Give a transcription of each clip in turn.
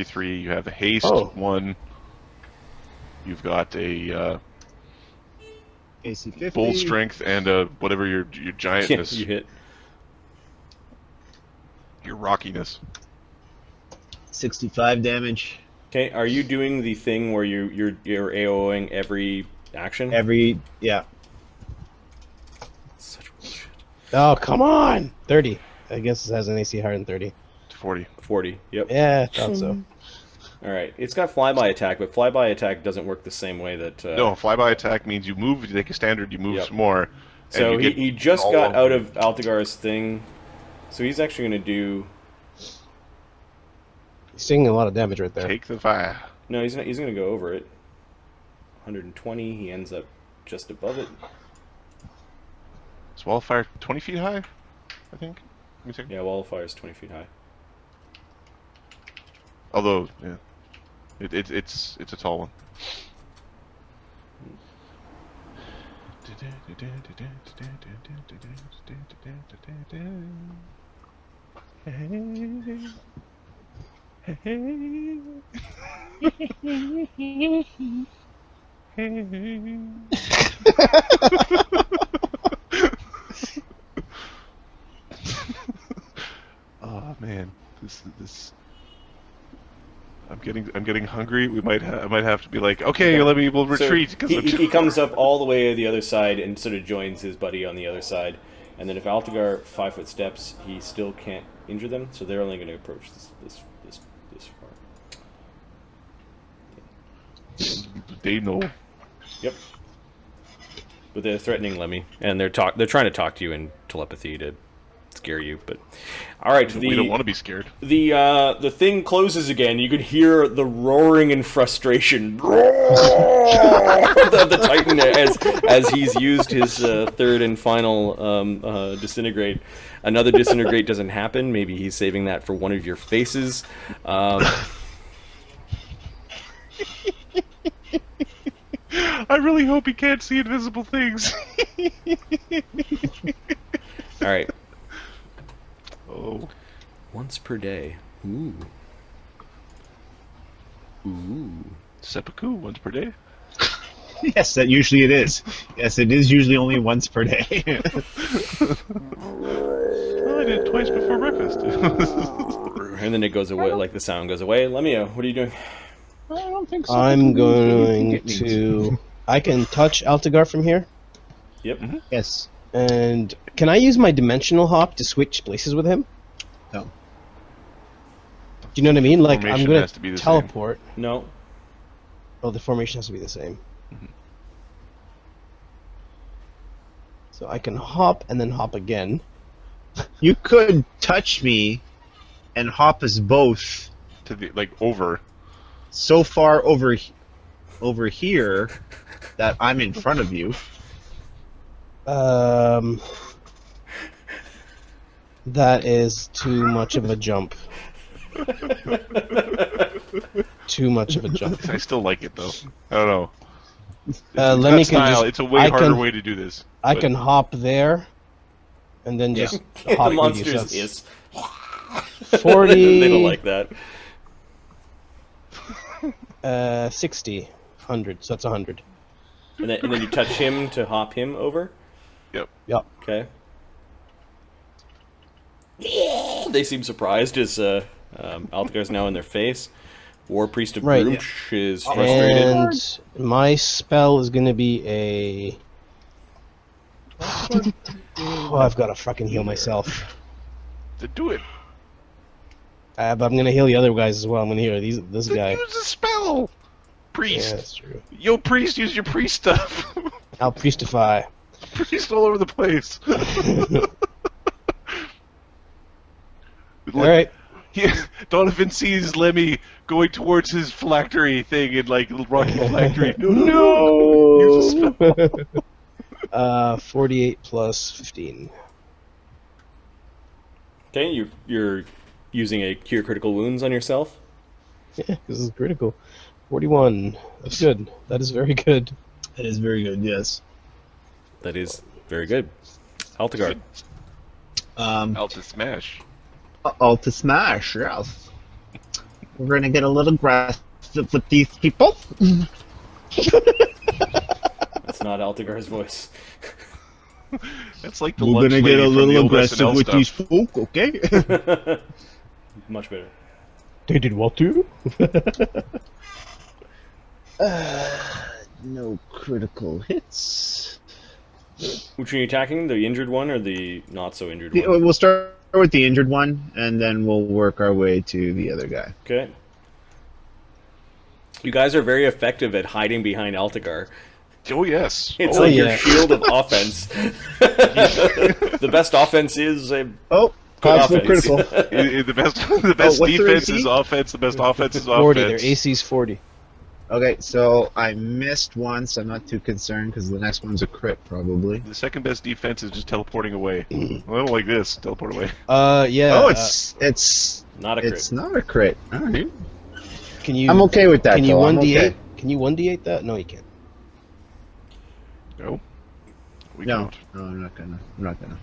3. You have a haste 1. You've got a AC 50. bold strength and whatever your giantness. You hit. Your rockiness. 65 damage. Okay, are you doing the thing where you're AOing every action? Yeah. Such bullshit. Oh, come on! 30. I guess it has an AC higher than 30. 40. 40. Yep. Yeah, I thought so. All right. It's got flyby attack, but flyby attack doesn't work the same way that. No, flyby attack means you move. You take a standard. You move some more. So he just got out of Altagar's thing, so he's actually going to do. He's taking a lot of damage right there. Take the fire. No, he's not. He's going to go over it. 120. He ends up just above it. Is wildfire 20 feet high? I think. Let me check. Yeah, wildfire is 20 feet high. Although, yeah, it's a tall one. Oh man, this. I'm getting hungry. I might have to be like, okay, we'll retreat. So he comes up all the way to the other side and sort of joins his buddy on the other side. And then if Altagar 5-foot steps, he still can't injure them. So they're only going to approach this far. They know. Yep. But they're threatening Lemmy, and they're trying to talk to you in telepathy to scare you. But all right, we don't want to be scared. The thing closes again. You could hear the roaring in frustration of the Titan as he's used his third and final disintegrate. Another disintegrate doesn't happen. Maybe he's saving that for one of your faces. I really hope he can't see invisible things. All right. Oh. Once per day. Ooh. Seppuku once per day. Yes, that usually it is. Yes, it is usually only once per day. Well, I did it twice before breakfast. And then it goes away, like the sound goes away. Lemmy-O, what are you doing? I don't think so. I'm going to... I can touch Altagar from here. Yep. Mm-hmm. Yes. And can I use my dimensional hop to switch places with him? No. Do you know what I mean? Like, I'm Formation going has to be to the teleport. No. Oh, the formation has to be the same. Mhm. So I can hop and then hop again. You could touch me and hop us both To the over. so far over here that I'm in front of you. That is too much of a jump. Too much of a jump. I still like it though. I don't know. Lemmy can style. just, It's a way I harder can- way to do this. I but- can hop there, and then just hop The with you. monsters So is. that's 40, They don't like that. 60, 100. So that's 100. And then you touch him to hop him over. Yep. Yep. Okay. They seem surprised as Altagar's now in their face. War Priest of Right. Brunch is frustrated. And my spell is going to be a... Oh, I've got to fucking heal myself. To do it. But I'm going to heal the other guys as well. I'm going to heal this guy. Use a spell. Priest. Yeah, that's true. Yo, priest, use your priest stuff. I'll priestify. Priest all over the place. Alright. Donovan sees Lemmy going towards his phylactery thing and rocking the phylactery. No! Use a spell. 48 plus 15. Okay, you're using a cure critical wounds on yourself. Yeah, this is critical. 41. That's good. That is very good. That is very good, yes. That is very good. Altagar. Alta smash. Alta smash, yes. We're gonna get a little aggressive with these people. That's not Altagar's voice. That's like the We're lunch gonna lady get a from the little old aggressive SNL with stuff. these folk, okay? Much better. They did what too? No critical hits. Which one are you attacking? The injured one or the not so injured one? We'll start with the injured one, and then we'll work our way to the other guy. Okay. You guys are very effective at hiding behind Altagar. Oh yes. It's Oh, like yeah. your shield of offense. The best offense is a Oh, good possible offense. critical. the best what's their defense AC? is offense. The best offense is 40. Their offense. AC's 40. Okay, so I missed one, so I'm not too concerned because the next one's a crit probably. The second best defense is just teleporting away. I don't like this. Teleport away. Yeah. Oh, it's not a crit. it's not a crit. All right. Can you? I'm okay with that. Can you though. I'm 1d8? okay. Can you 1d8 that? No, you can't. No. We No, don't. no, I'm not gonna.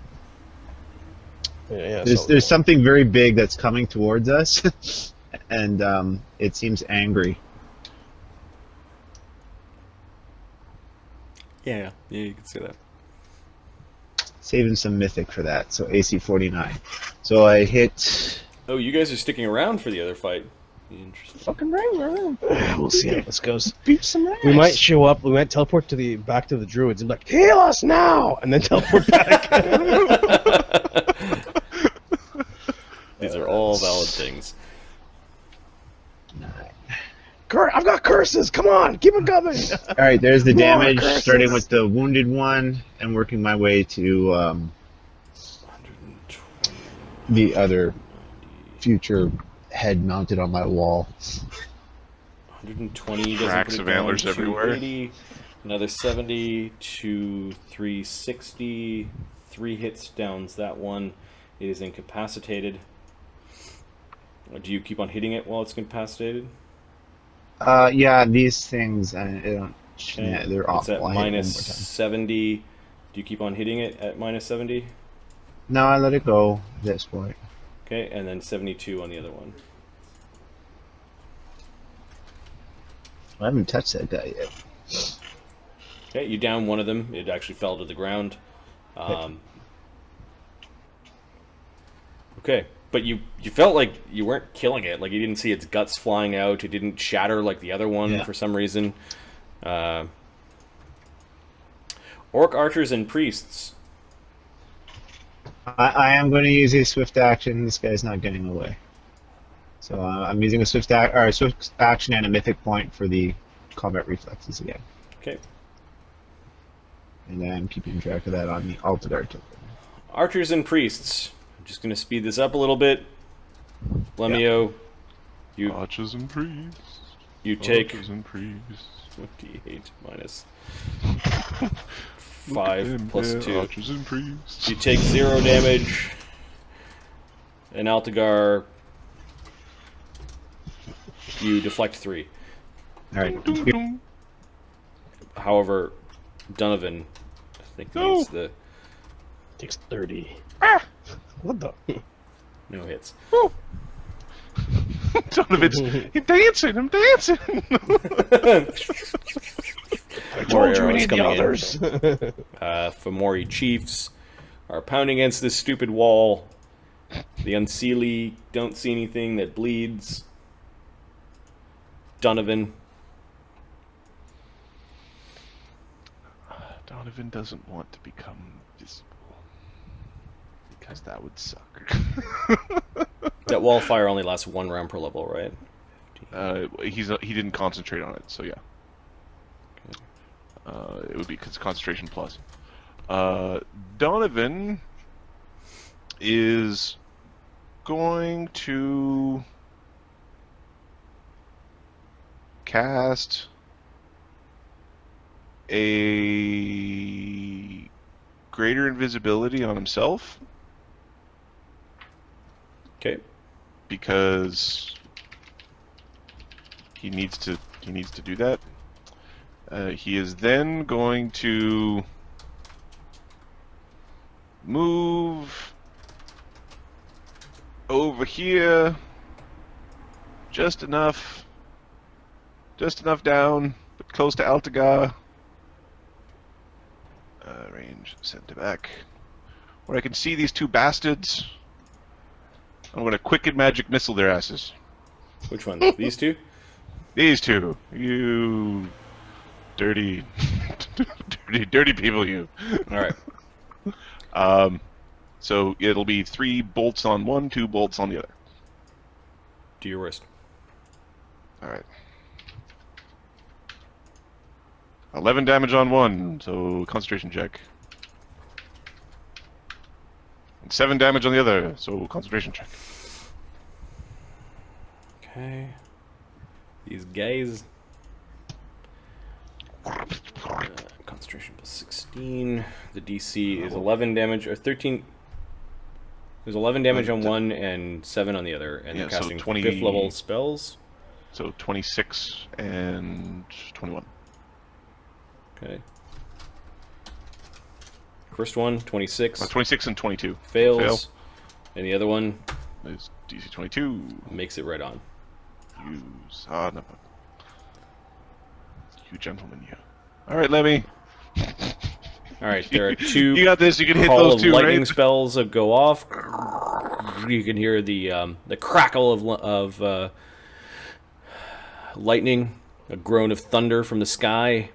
Yeah. There's something very big that's coming towards us, and it seems angry. Yeah, you can say that. Saving some mythic for that. So AC 49. So I hit. Oh, you guys are sticking around for the other fight. Interesting. Fucking ring. We'll see how this goes. Beat some ass. We might show up. We might teleport to back to the druids and be like, "Heal us now!" and then teleport back. These are all valid things. I've got curses. Come on, keep it coming. All right, there's the More damage, curses. starting with the wounded one and working my way to 120. the other future head mounted on my wall. 120 doesn't Tracks put it of down. antlers everywhere. 280, another 70 to 360. 3 hits downs that one. It is incapacitated. Do you keep on hitting it while it's incapacitated? Yeah, these things, I don't. Okay. Yeah, they're It's awful. at I hit it one minus more time. 70. Do you keep on hitting it at minus 70? No, I let it go at this point. Okay, and then 72 on the other one. I haven't touched that guy yet. Okay, you down one of them. It actually fell to the ground. Okay, but you felt like you weren't killing it. Like you didn't see its guts flying out. It didn't shatter like the other one Yeah. for some reason. Orc archers and priests. I am going to use a swift action. This guy's not getting away. So I'm using a swift action and a mythic point for the combat reflexes again. Okay, And I'm keeping track of that on the Altagar token. archers and priests. I'm just gonna speed this up a little bit. Lemmy-O, you Archers and priests. take Archers and priests. 28 minus 5 plus 2. Archers and priests. You take 0 damage. And Altagar, you deflect 3. Alright. However, Donovan, I think No. needs the Takes 30. What the? no hits. Donovan's dancing. I'm dancing. I told you we we need need the the others. Fomori chiefs are pounding against this stupid wall. The Unseelie don't see anything that bleeds. Donovan, Donovan doesn't want to become visible because that would suck. that wall fire only lasts 1 round per level, right? He didn't concentrate on it, so yeah. It would be concentration plus. Donovan is going to cast a greater invisibility on himself Okay. because he needs to do that. He is then going to move over here Just enough. Just enough down, but close to Altagar. Range, send it back. Where I can see these two bastards. I'm gonna quicken magic missile their asses. Which ones? These two? These two. You dirty, dirty people, you. Alright. So it'll be 3 bolts on one, 2 bolts on the other. Do your worst. Alright. 11 damage on one, so concentration check. And 7 damage on the other, so concentration check. Okay. These guys. Concentration plus 16. The DC is 11 damage, or 13. There's 11 damage on one and 7 on the other, and Yeah, they're so casting 20 5th level spells. So 26 and 21. Okay. First one, 26. 26 and 22. Fails. Fail. And the other one Is DC 22. makes it right on. Use. No. You gentlemen, you. Alright, Lemmy. Alright, there are 2 You got this, you can hit call those of 2, lightning right? spells that go off. You can hear the crackle of lightning, a groan of thunder from the sky.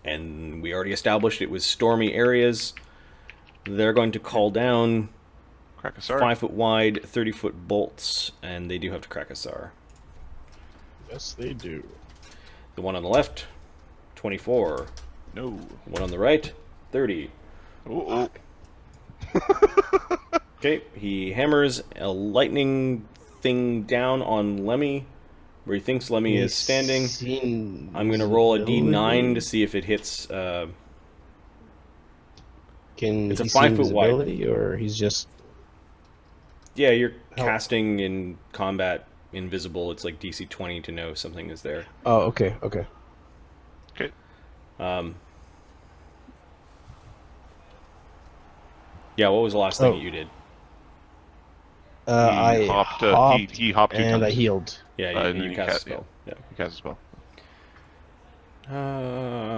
And we already established it was stormy areas. They're going to call down Krakasar. 5 foot wide, 30-foot bolts, and they do have to crack a SAR. Yes, they do. The one on the left, 24. No. The one on the right, 30. Oh. Okay, he hammers a lightning thing down on Lemmy, where he thinks Lemmy is standing. I'm going to roll a D9 to see if it hits. Can It's a he 5 see foot wide. invisibility, or he's just Yeah, you're casting in combat invisible. It's like DC 20 to know something is there. Oh, okay. Okay. Yeah, what was the last thing Oh. that you did? I hopped, he hopped 2 and times. I healed. Yeah, and you then you cast a cast- spell. Yeah. He casts a spell.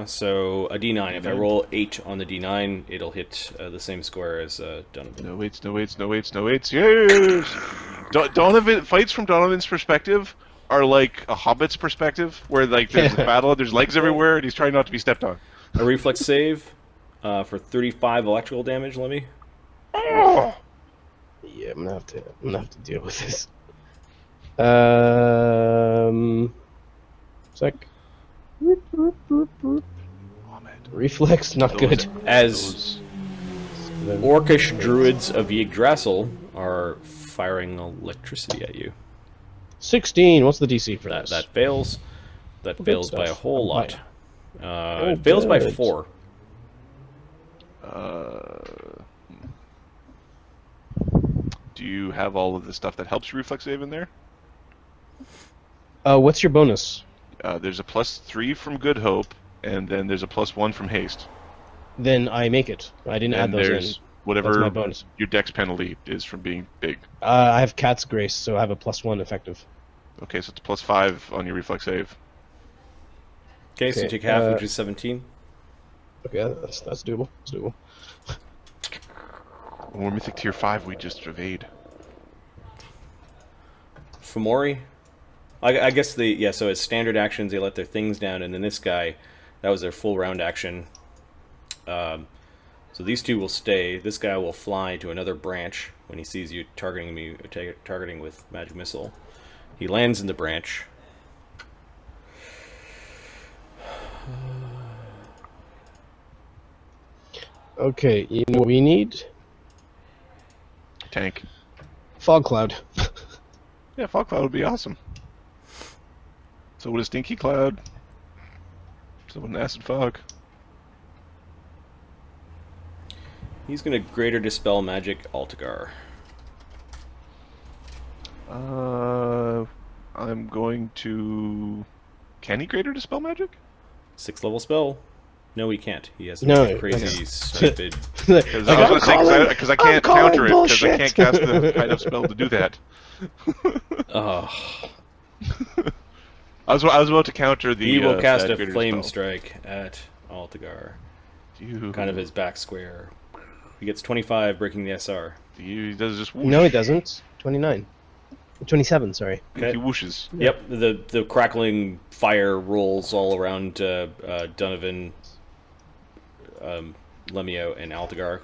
So a D9. If I roll 8 on the D9, it'll hit the same square as Donovan. No waits, no waits, no waits, no waits. Yes! Donovan, fights from Donovan's perspective are like a hobbit's perspective, where like there's a battle, there's legs everywhere, and he's trying not to be stepped on. A reflex save for 35 electrical damage, Lemmy. Yeah, I'm gonna have to deal with this. Sec. Reflex, not good. As orcish druids of Yggdrasil are firing electricity at you. 16. What's the DC for That this? fails. That Good fails by a stuff. whole I'm lot. It fails by good. 4. Do you have all of the stuff that helps you reflex save in there? What's your bonus? There's a +3 from Good Hope, and then there's a +1 from Haste. Then I make it. I didn't add And those there's in. whatever That's my bonus. your dex penalty is from being big. I have Cat's Grace, so I have a +1 effective. Okay, so it's +5 on your reflex save. Okay, so you Okay, take half, which is 17. Okay, that's doable. That's doable. When we're Mythic Tier 5, we just evade. Fomori. I guess so it's standard actions, they let their things down, and then this guy, that was their full round action. So these two will stay. This guy will fly to another branch when he sees you targeting with magic missile. He lands in the branch. Okay, you know what we need? Tank. Fog Cloud. Yeah, Fog Cloud would be awesome. So would a Stinky Cloud. So would an Acid Fog. He's going to greater dispel magic Altagar. I'm going to... Can he greater dispel magic? 6th level spell. No, he can't. He has No, crazy, stupid. Because I was going to say, because I can't counter it, because I can't cast the kind of spell to do that. Oh. I was about to counter the. He will cast a Creator flame spell. strike at Altagar. You, Kind of his back square. He gets 25, breaking the SR. He does just whoosh. No, he doesn't. 29. 27, sorry. Okay. He whooshes. Yep, the crackling fire rolls all around Donovan, Lemmy-O, and Altagar.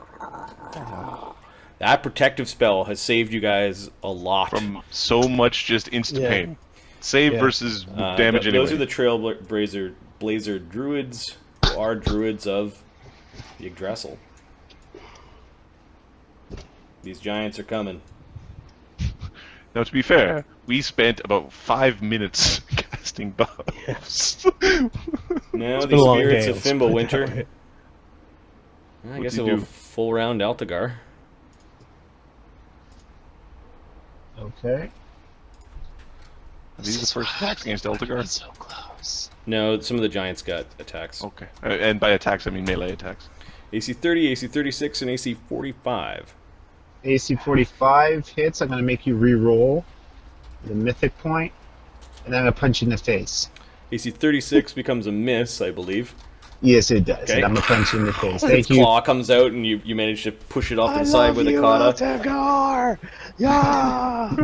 That protective spell has saved you guys a lot. From so much just instant Yeah. pain. Save Yeah. versus damage anyway. Those are the Trailblazer druids, who are druids of Yggdrasil. These giants are coming. Now, to be fair, we spent about 5 minutes casting buffs. Now been a the long spirits day, of let's put it that Fimbulwinter. way. I What's guess he it will do? full round Altagar. Okay. Are these the first attacks against Altagar? So close. No, some of the giants got attacks. Okay. And by attacks, I mean melee attacks. AC 30, AC 36, and AC 45. AC 45 hits. I'm going to make you re-roll the mythic point, and then I'm going to punch you in the face. AC 36 becomes a miss, I believe. Yes, it does. Okay. And I'm going to punch you in the face. Its Thank you. claw comes out, and you manage to push it off to I the side love with a you, kata, Altagar! Yeah!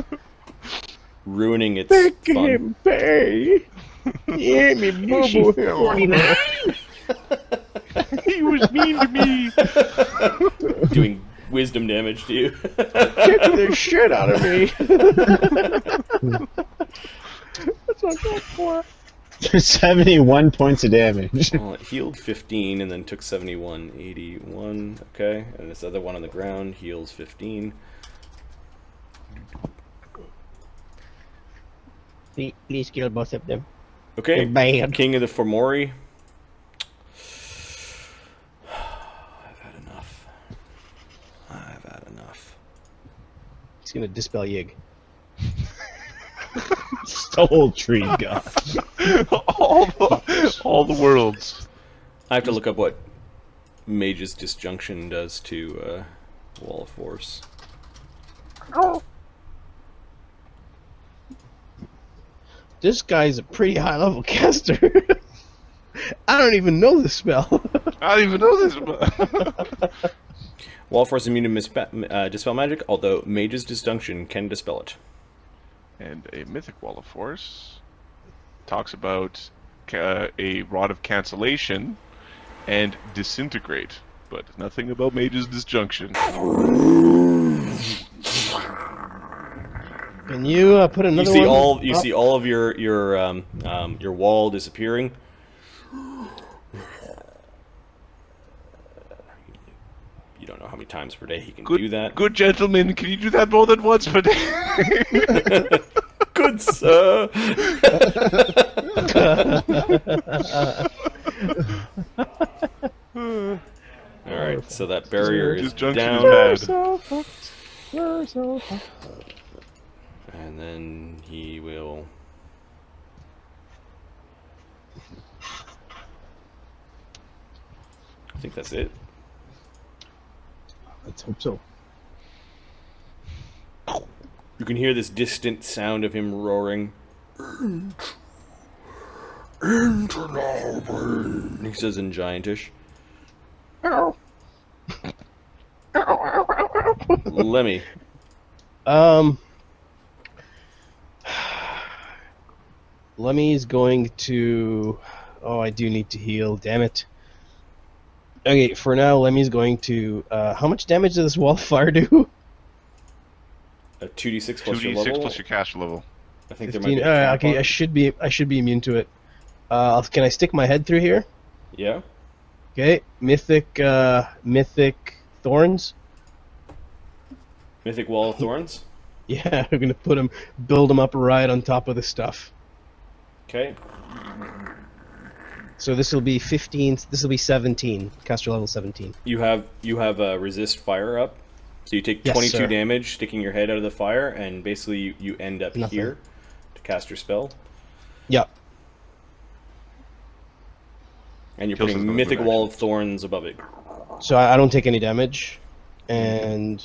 ruining its Make fun. him pay! Yeah, me boo-boo him. 49. He was mean to me! Doing wisdom damage to you. Kick the shit out of me! That's what I'm going for. 71 points of damage. Well, it healed 15 and then took 71, 81. Okay, and this other one on the ground heals 15. Please kill both of them. Okay, They're bad. King of the Fomori. I've had enough. I've had enough. He's gonna dispel Yig. Soul tree god. all the worlds. I have to look up what Mage's Disjunction does to Wall of Force. This guy's a pretty high level caster. I don't even know the spell. I don't even know this. But Wall of Force is immune to Dispel Magic, although Mage's Disjunction can dispel it. And a mythic wall of force talks about a rod of cancellation and disintegrate, but nothing about Mage's Disjunction. Can you put You another see one? all up? see all of your wall disappearing. You don't know how many times per day he can do that. Good gentlemen, can you do that more than once per day? Good sir. All right, so that barrier is Disjunction down, is bad. and then he will. I think that's it. Let's hope so. You can hear this distant sound of him roaring. He says in Giantish. Lemmy. Lemmy's going to... Oh, I do need to heal, damn it. Okay, for now, Lemmy's going to... how much damage does this wall of fire do? A 2d6 plus your 2d6 level. plus your caster level. I think there might 15. be a cap Okay, on it. I should be immune to it. Can I stick my head through here? Yeah. Okay, mythic thorns. Mythic Wall of Thorns. Yeah, we're gonna build them up right on top of the stuff. Okay. So this will be 15. This will be 17. Caster level 17. You have resist fire up, so you take Yes, 22 sir. damage sticking your head out of the fire, and basically you end up Nothing. here to cast your spell. Yeah. And you're Kills putting another Mythic move Wall of Thorns above it. So I don't take any damage, and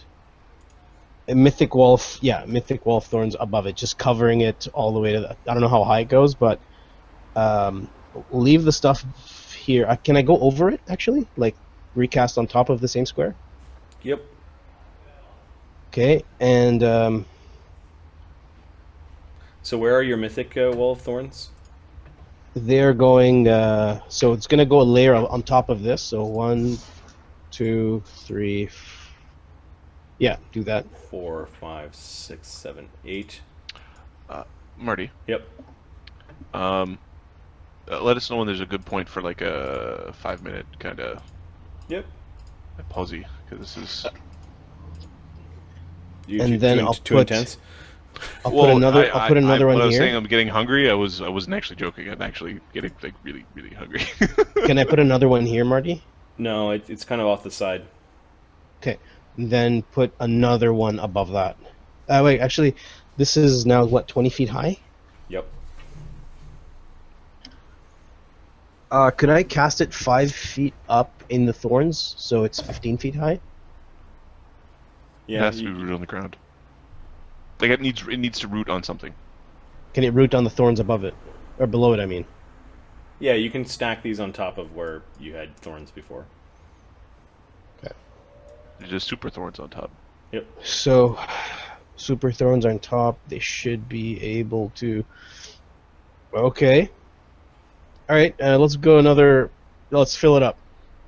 a Mythic Wall, Mythic Wall of Thorns above it, just covering it all the way to. I don't know how high it goes, but leave the stuff here. Can I go over it actually? Like recast on top of the same square? Yep. Okay, and So where are your Mythic Wall of Thorns? they're going. So it's gonna go a layer on top of this. So 1, 2, 3. Yeah, do that. 4, 5, 6, 7, 8. Marty. Yep. Let us know when there's a good point for like a 5-minute kind of Yep. pausey, because this is. And then I'll too put- intense. I'll put another. I'll put another when one I was here. saying I'm getting hungry, I wasn't actually joking. I'm actually getting like really, really hungry. Can I put another one here, Marty? No, it's kind of off the side. Okay. Then put another one above that. Wait, actually, this is now what, 20 feet high? Yep. Could I cast it 5 feet up in the thorns, so it's 15 feet high? It Yeah. has to be rooted on the ground. Like it needs to root on something. Can it root on the thorns above it, or below it? I mean. Yeah, you can stack these on top of where you had thorns before. There's just super thorns on top. Yep. So, super thorns on top. They should be able to. Okay. All right. Let's go another. Let's fill it up.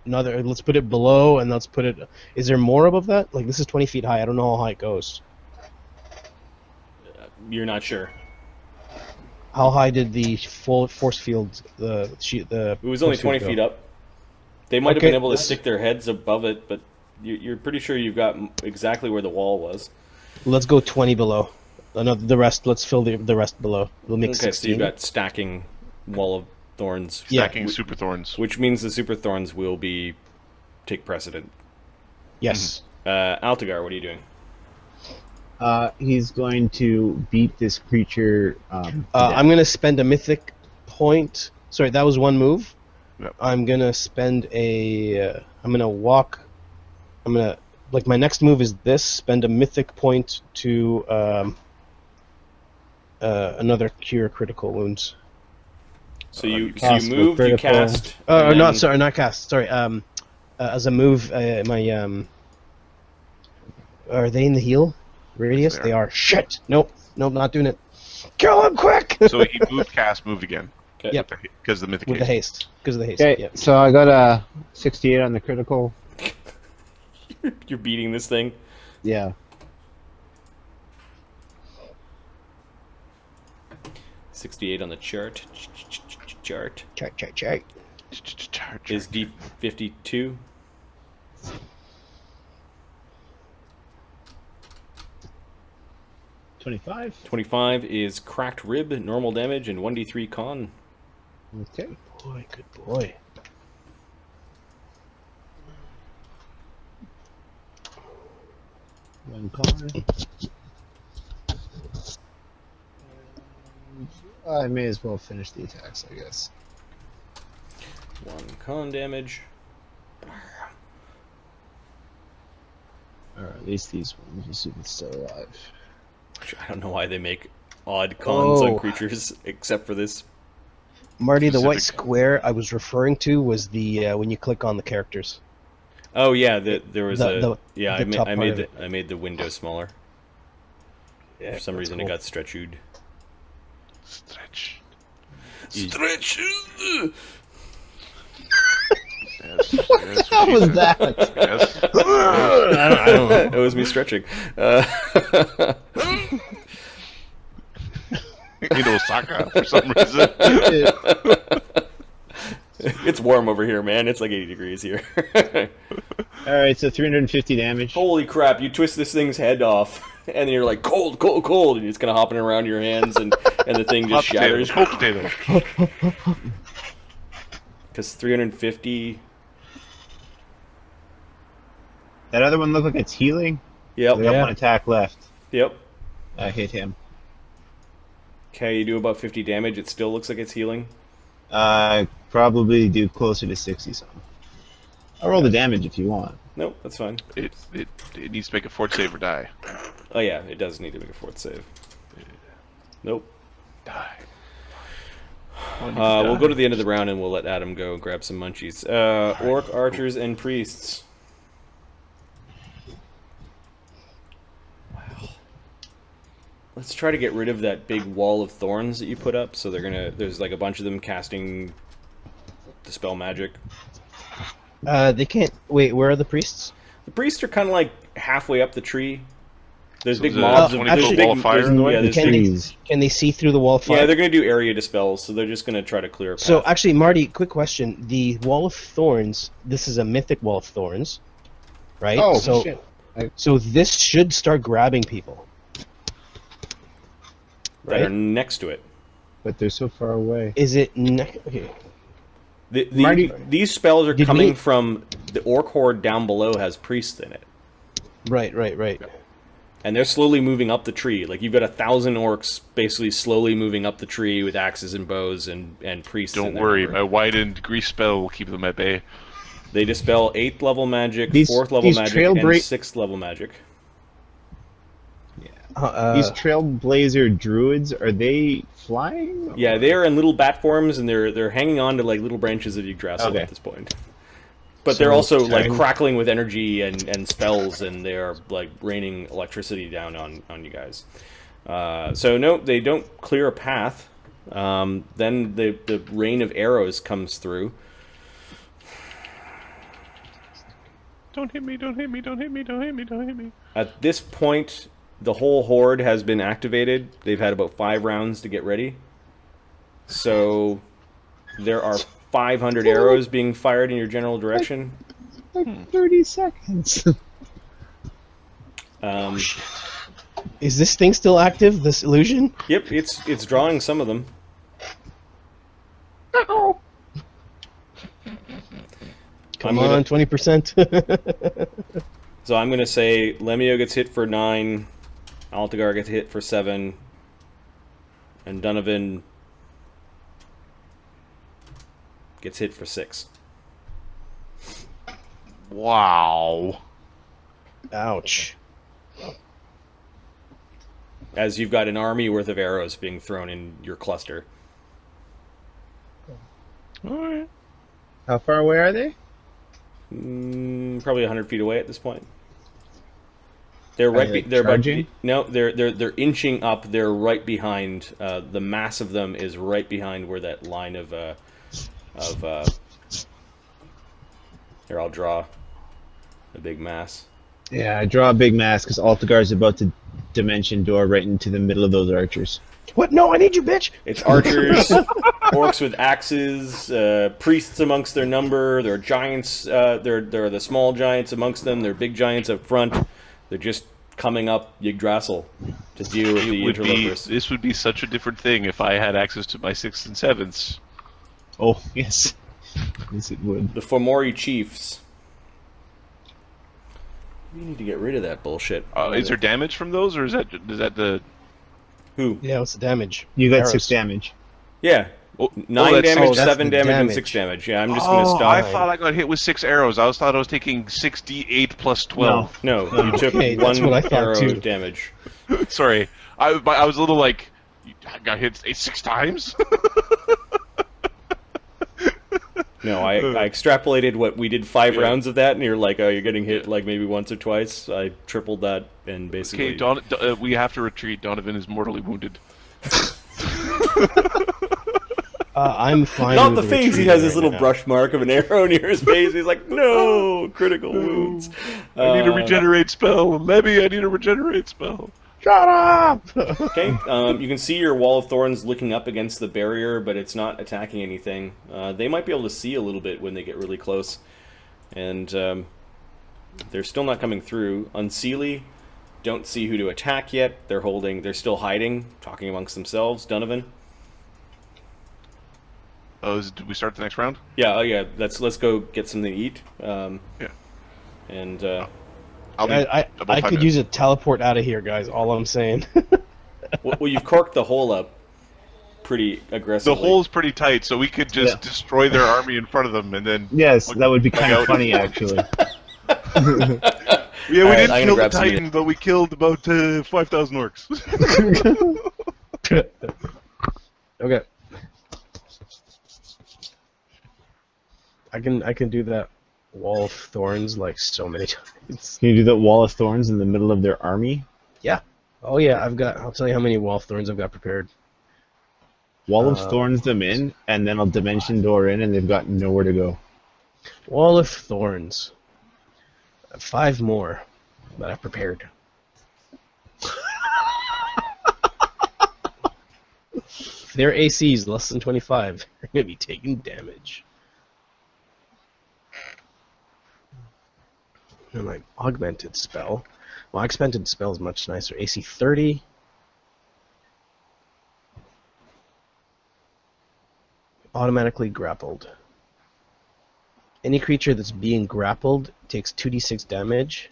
Another. Let's put it below, and let's put it. Is there more above that? Like this is 20 feet high. I don't know how high it goes. You're not sure. How high did the full force field the It was only force field 20 go? feet up. They might have Okay, been able to let's- stick their heads above it, but you're pretty sure you've got exactly where the wall was. Let's go 20 below. Another the rest. Let's fill the rest below. We'll make Okay, so 16. you've got stacking Wall of Thorns, Yeah. Stacking super thorns. which means the Super Thorns will take precedent. Yes. Altagar, what are you doing? He's going to beat this creature. I'm gonna spend a mythic point. Sorry, that was one move. Yep. I'm gonna spend a. I'm gonna walk. I'm gonna like my next move is this. Spend a mythic point to another cure critical wounds. So you cast with moved, you critical. cast. Or and not then- sorry, not cast. Sorry. As a move, are they in the heal radius? Yes, they they are. Shit. Nope. Not doing it. Kill him quick. So he moved again. Okay. Yep. Because the mythic With the haste. haste. Because of the haste. Okay, Yep. so I got a 68 on the critical. You're beating this thing. Yeah. .68 on the chart. Chart Check. is D52. 25. 25 is cracked rib, normal damage, and 1d3 con. Okay. Boy, good boy. One con. I may as well finish the attacks, I guess. 1 con damage. Or at least these ones. We'll see if it's still alive. Which I don't know why they make odd cons on Oh. creatures, except for this. Marty, the white Specific. square I was referring to was the when you click on the characters. Oh yeah, there was The I top part of made the window smaller. Yeah, For some reason it got stretched. Stretch. Stretch. Yes. What was that? Yes. I don't know. It was me stretching. In Osaka for some reason. It's warm over here, man. It's like 80 degrees here. Alright, so 350 damage. Holy crap! You twist this thing's head off, and then you're like cold, cold, cold, and it's kind of hopping around your hands, and the thing just Hot potato. shatters. Cold potato. Because 350. That other one looked like it's healing. Yep. We got Yeah. one attack left. Yep. I hit him. Okay, you do about 50 damage. It still looks like it's healing. Probably do closer to 60 something. I'll roll the damage if you want. Nope, that's fine. It needs to make a fort save or die. Oh yeah, it does need to make a fort save. Nope. Die. We'll go to the end of the round and we'll let Adam go grab some munchies. Orc, archers, and priests. Wow. Let's try to get rid of that big wall of thorns that you put up. So there's like a bunch of them casting dispel magic. They can't. Wait, where are the priests? The priests are kind of like halfway up the tree. There's So big there's a mobs. 20 There's foot big- wall of fire there's- in the way? Yeah, there's Can big- they, can they see through the wall of fire? yeah, they're going to do area dispels, so they're just going to try to clear a path. So actually, Marty, quick question: the wall of thorns. This is a mythic wall of thorns, right? Oh, so, shit. So this should start grabbing people, that are right? next to it. But they're so far away. Is it? Okay. Marty- These spells are Did coming we- from the orc horde down below has priests in it. Right. And they're slowly moving up the tree. Like, you've got 1,000 orcs basically slowly moving up the tree with axes and bows and priests. Don't in their worry, number. my widened grease spell will keep them at bay. They dispel 8th level magic, These- 4th level these magic, trail and break- 6th level magic. These trailblazer druids, are they flying? Yeah, they are in little bat forms, and they're hanging on to like little branches of Yggdrasil Okay. at this point. But So they're also like time- crackling with energy and spells, and they're like raining electricity down on you guys. So no, they don't clear a path. Then the rain of arrows comes through. Don't hit me, don't hit me, don't hit me, don't hit me, don't hit me. At this point, the whole horde has been activated. They've had about 5 rounds to get ready. So there are 500 arrows being fired in your general direction. Like 30 seconds. Is this thing still active? This illusion? Yep, it's drawing some of them. Come on, 20%. So I'm gonna say Lemmy-O gets hit for 9, Altagar gets hit for 7, and Donovan gets hit for 6. Wow. Ouch. As you've got an army worth of arrows being thrown in your cluster. Alright. How far away are they? Probably 100 feet away at this point. They're right. Like They're charging? no. They're inching up. They're right behind. The mass of them is right behind where that line of. Here, I'll draw a big mass. Yeah, I draw a big mass because Altagar's about to dimension door right into the middle of those archers. What? No, I need you, bitch! It's archers, orcs with axes, priests amongst their number. There are giants. There are the small giants amongst them. There are big giants up front. They're just coming up Yggdrasil to deal with the interlopers. This would be such a different thing if I had access to my 6th and 7ths. Oh, yes. Yes, it would. The Fomori chiefs. We need to get rid of that bullshit. Is there damage from those, or is that the... Who? Yeah, what's the damage? You got Arrows. 6 damage. Yeah. Oh, 9 that's- damage, that's 7 the damage, and damage. 6 damage. Yeah, I'm just going to Oh, stop. I thought I got hit with 6 arrows. I thought I was taking 6d8 plus 12. No, you took Okay, that's 1 what I thought, arrow too. of damage. Sorry. I was a little like... I got hit 6 times? No, I extrapolated what we did 5 rounds of that, and you're like, oh, you're getting hit like maybe once or twice. I tripled that, and basically... Okay, we have to retreat. Donovan is mortally wounded. I'm fine. Not with the face. He retreat has this right little now. brush mark of an arrow near his face. He's like, no, critical wounds. I need a regenerate spell. Lemmy, I need a regenerate spell. Shut up! Okay, you can see your wall of thorns looking up against the barrier, but it's not attacking anything. They might be able to see a little bit when they get really close, and they're still not coming through. Unseelie don't see who to attack yet. They're still hiding, talking amongst themselves. Donovan. Did we start the next round? Yeah, oh yeah. Let's go get something to eat. Yeah. And I'll be I about 5 could minutes. use a teleport out of here, guys. All I'm saying. well, you've corked the hole up. pretty aggressively. The hole's pretty tight, so we could just destroy their army in front of them, and then... Yes, that would be kind of funny, actually. Yeah, we Alright, didn't I'm gonna kill the grab some Titan, but we killed about 5,000 orcs. Okay. I can do that wall of thorns like so many times. Can you do that wall of thorns in the middle of their army? Yeah. Oh yeah, I'll tell you how many wall of thorns I've got prepared. Wall of thorns them in, and then I'll dimension door in, and they've got nowhere to go. Wall of thorns. 5 more that I've prepared. If their AC is less than 25, they're gonna be taking damage. And my augmented spell. Well, augmented spell is much nicer. AC 30. Automatically grappled. Any creature that's being grappled takes 2d6 damage.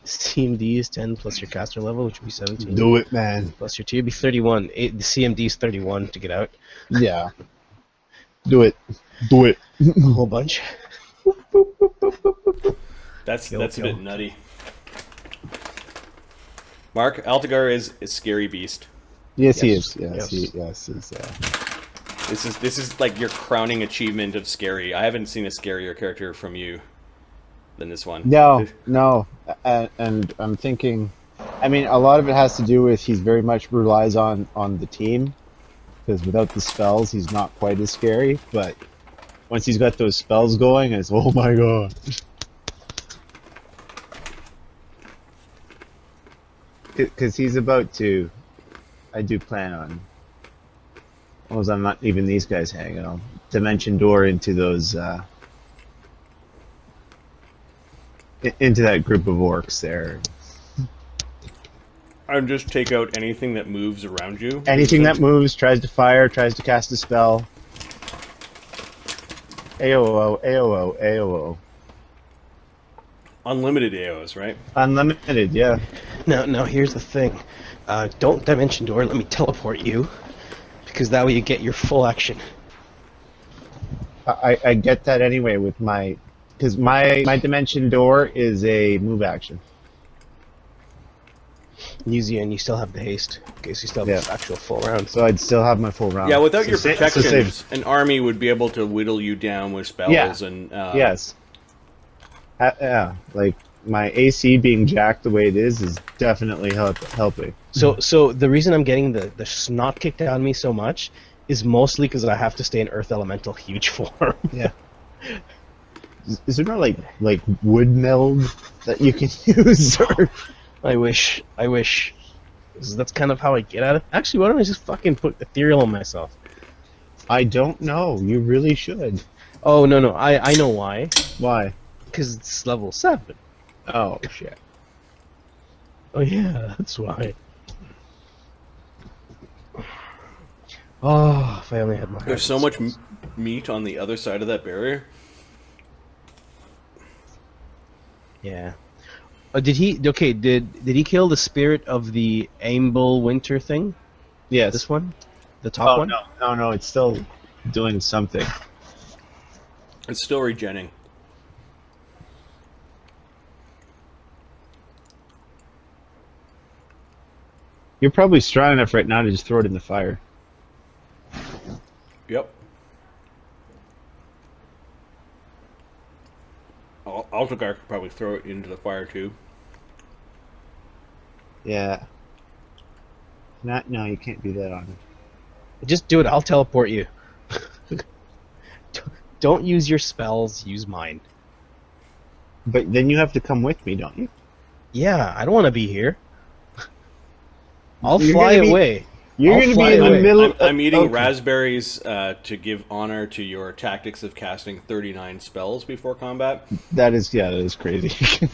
CMD is 10 plus your caster level, which would be 17. Do it, man. Plus your 2 would be 31. The CMD is 31 to get out. Yeah. Do it. Do it. A whole bunch. That's Kill. a bit nutty. Mark, Altagar is a scary beast. Yes, he Yes. is. Yes, Yes. This is like your crowning achievement of scary. I haven't seen a scarier character from you than this one. No, no. And I'm thinking, I mean, a lot of it has to do with he's very much relies on the team, because without the spells, he's not quite as scary, but once he's got those spells going, it's, oh my god. Because he's about to, I do plan on, well, I'm not even these guys hanging on, dimension door into those, into that group of orcs there. And just take out anything that moves around you. Anything that moves, tries to fire, tries to cast a spell. AOO, AOO, AOO. Unlimited AOs, right? Unlimited, yeah. Now here's the thing. Don't dimension door. Let me teleport you, because that way you get your full action. I get that anyway with my, because my dimension door is a move action. Use you, and you still have the haste. Okay, so you still have the actual full round. So I'd still have my full round. Yeah, without So your so protections, an army would be able to whittle you down with spells Yeah. and... Yes. Yeah, like my AC being jacked the way it is definitely helping. So the reason I'm getting the snot kicked out of me so much is mostly because I have to stay in Earth Elemental huge form. Yeah. Is there not like wood meld that you can use? Or... I wish. That's kind of how I get at it. Actually, why don't I just fucking put ethereal on myself? I don't know. You really should. Oh no, I know why. Why? Because it's level 7. Oh shit. Oh yeah, that's why. Oh, if I only had my. There's so much meat on the other side of that barrier. Yeah. Oh, did he? Okay, did he kill the spirit of the Amble Winter thing? Yes. This one, the top one. No. It's still doing something. It's still regenning. You're probably strong enough right now to just throw it in the fire. Yep. Altagar could probably throw it into the fire too. Yeah. No, you can't do that on it. Just do it. I'll teleport you. Don't use your spells. Use mine. But then you have to come with me, don't you? Yeah, I don't want to be here. I'll You're fly gonna be- away. You're I'll going to fly be in the away. middle. I'm eating okay. raspberries to give honor to your tactics of casting 39 spells before combat. That is crazy.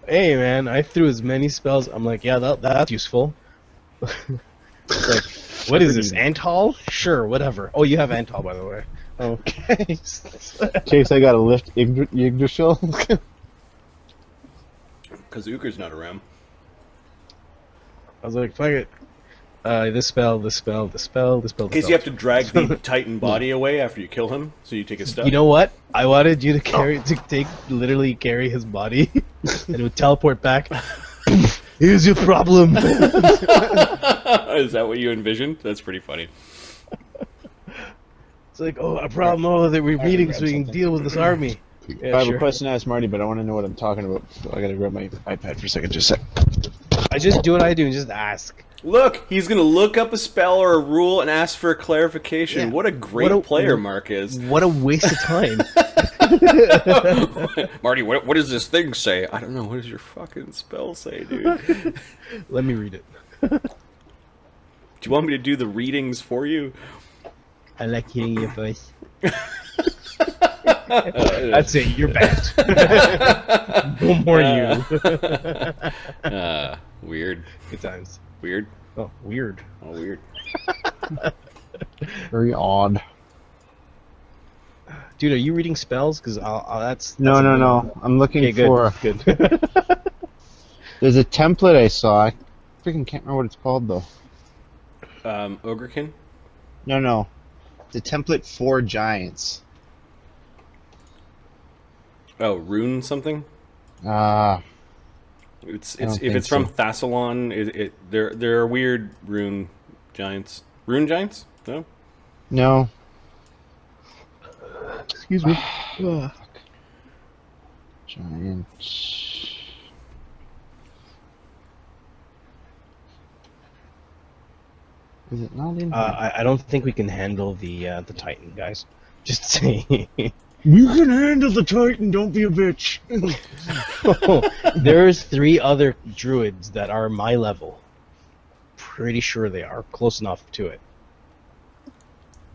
Hey man, I threw as many spells. I'm like, yeah, that's useful. It's like, what is this, Antall? Sure, whatever. Oh, you have Antall, by the way. Okay. Chase, I got to lift Yggdrasil. Because Uker's not around. I was like, fuck it. This spell. Because you have to drag the Titan body away after you kill him, so you take his stuff. You know what? I wanted you to literally carry his body, and it would teleport back. Here's your problem. Is that what you envisioned? That's pretty funny. It's like, oh, a problem. Oh, that we're meeting so we can deal with this army. Yeah, I have sure. a question to ask Marty, but I want to know what I'm talking about. So I gotta grab my iPad for a second. Just a sec. I just do what I do and just ask. Look, he's gonna look up a spell or a rule and ask for a clarification. Yeah. What a great player Mark is. What a waste of time. Marty, what does this thing say? I don't know. What does your fucking spell say, dude? Let me read it. Do you want me to do the readings for you? I like hearing your voice. That's it. You're banned. No more you. Weird. Good times. Weird. Oh, weird. Oh, weird. Very odd. Dude, are you reading spells? Because that's No. I'm looking okay, for. good. There's a template I saw. I freaking can't remember what it's called though. Ogrekin? No. It's a template for giants. Oh, rune something? It's I don't if think it's from so. Thassalon, there are weird rune giants. Rune giants? No. No. Excuse me. Giant. Is it not in? I don't think we can handle the Titan, guys. Just saying. You can handle the Titan. Don't be a bitch. There's 3 other druids that are my level. Pretty sure they are close enough to it.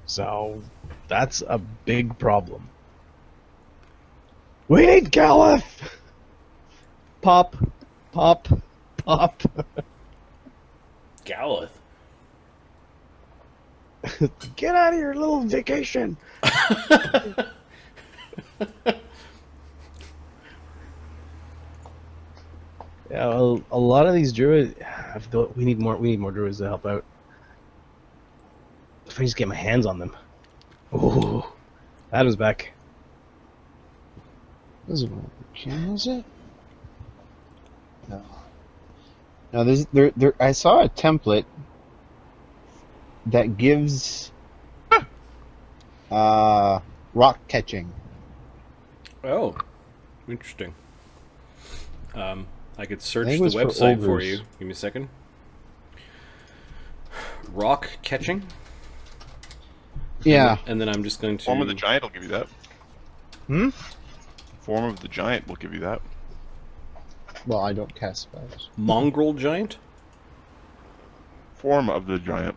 So that's a big problem. We need Caliph! Pop. Galith. Get out of your little vacation. Yeah, well, a lot of these druids. We need more druids to help out. If I just get my hands on them. Ooh, Adam's back. Is it? No. No, there. I saw a template that gives rock catching. Oh, interesting. I could search think the it was for website for ogres. you. Give me a second. Rock catching? Yeah. And then I'm just going to... Form of the Giant will give you that. Hmm? Form of the Giant will give you that. Well, I don't cast spells. Mongrel giant? Form of the Giant.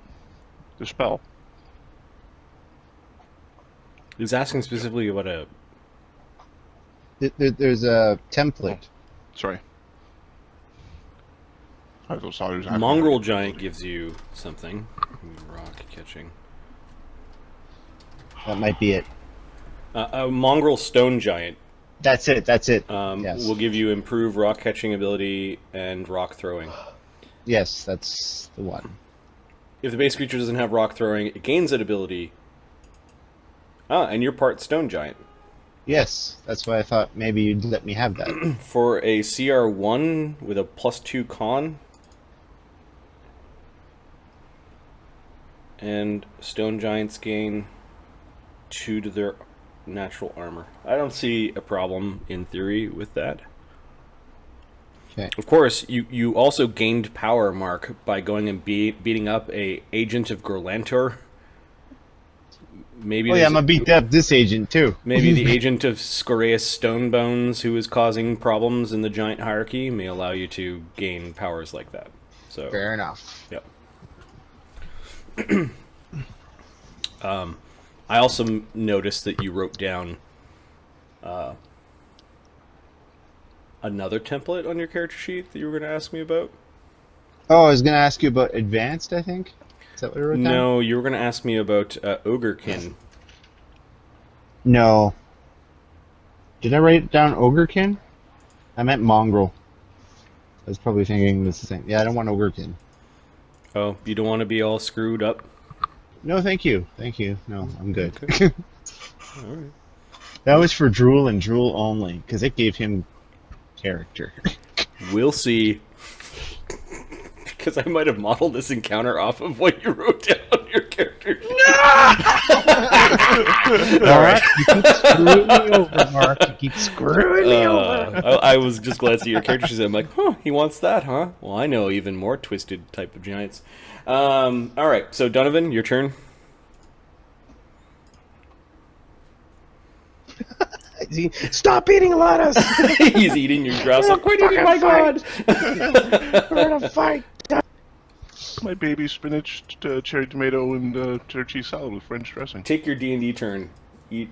The spell. He's asking specifically about a... There's a template. Sorry. I thought it was Mongrel giant gives you something. Rock catching. That might be it. A mongrel stone giant That's it. Yes. will give you improved rock catching ability and rock throwing. Yes, that's the one. If the base creature doesn't have rock throwing, it gains that ability. And you're part stone giant. Yes, that's why I thought maybe you'd let me have that. For a CR1 with a +2 con. And stone giants gain 2 to their natural armor. I don't see a problem in theory with that. Okay. Of course, you also gained power, Mark, by going and beating up a agent of Gorlantor. Maybe Oh yeah, I'm gonna beat up this agent too. maybe the agent of Scoreus Stonebones, who is causing problems in the giant hierarchy, may allow you to gain powers like that. So Fair enough. yep. I also noticed that you wrote down another template on your character sheet that you were going to ask me about. Oh, I was gonna ask you about advanced. I think. Is that what I wrote down? No, you were going to ask me about Ogrekin. No. Did I write down Ogrekin? I meant mongrel. I was probably thinking this the same. Yeah, I don't want Ogrekin. Oh, you don't want to be all screwed up? No, thank you. Thank you. No, I'm good. Okay. All right. That was for Drool and Drool only, because it gave him character. We'll see. Because I might have modeled this encounter off of what you wrote down on your character. Mark, you keep screwing me over, Mark. You keep screwing me over. I was just glancing at your character sheet. I'm like, he wants that, huh? Well, I know even more twisted type of giants. All right, so Donovan, your turn. Stop eating lettuce! He's eating your grass. Like, quit eating, my god! We're gonna fight! My baby spinach, cherry tomato, and cheddar cheese salad with French dressing. Take your D&D turn. Eat